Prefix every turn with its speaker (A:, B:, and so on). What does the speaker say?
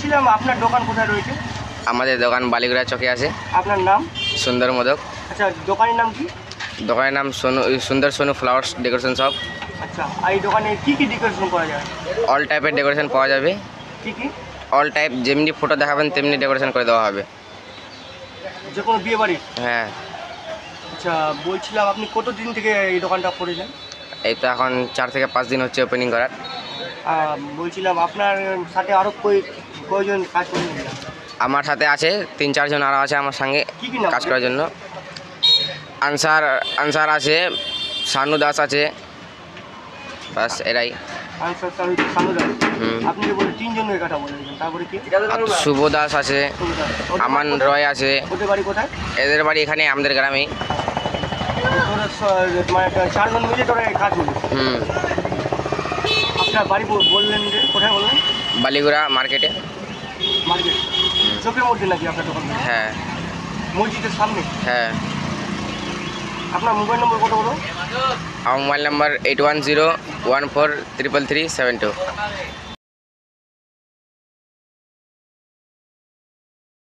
A: বলছিলাম আপনার দোকান কোথায় রয়েছে?
B: আমাদের দোকান বালিগুড়া চকে আছে।
A: আপনার নাম?
B: সুন্দর মোদক।
A: আচ্ছা, দোকানের নাম কি?
B: দোকানের নাম সুন্দর সোনু ফ্লাওয়ার্স ডেকোরেশন শপ।
A: আচ্ছা, আর এই দোকানে কি কি ডেকোরেশন করা যায়?
B: অল টাইপের ডেকোরেশন পাওয়া যাবে।
A: কি কি?
B: অল টাইপ, যেমনি ফটো দেখাবেন তেমনি ডেকোরেশন করে দেওয়া হবে।
A: যে কোনো বিয়ে বাড়ি?
B: হ্যাঁ।
A: আচ্ছা, বলছিলাম আপনি কতদিন থেকে এই দোকানটা করেছেন?
B: এই তো এখন 4 থেকে 5 দিন হচ্ছে ওপেনিং করার।
A: বলছিলাম আপনার সাথে আরও কয়জন কাজ করবেন?
B: আমার সাথে আছে 3-4 জন আরও আছে আমার সঙ্গে
A: কি কি নাম
B: কাজ করার জন্য। আনসার আছে, শানু দাস আছে, বাস এরাই।
A: আনসার শানু দাস। আপনি যে বলে 3 জনের কথা বলেছেন, তারপরে কি?
B: শুভ দাস আছে, আমান রয় আছে।
A: ওদের বাড়ি কোথায়?
B: এদের বাড়ি এখানে আমাদের গ্রামেই।
A: মানে 4 জন মিলে তোরা এই কাজ করবে? আপনার বাড়ি বললেন যে কোথায় বললেন?
B: বালিগুড়া মার্কেটে।
A: মার্কেট চোখের মধ্যে নাকি আপনার দোকান?
B: হ্যাঁ।
A: মসজিদের সামনে?
B: হ্যাঁ।
A: আপনার মোবাইল নম্বর কত বলো?
B: আমার মোবাইল নাম্বার 8101433372।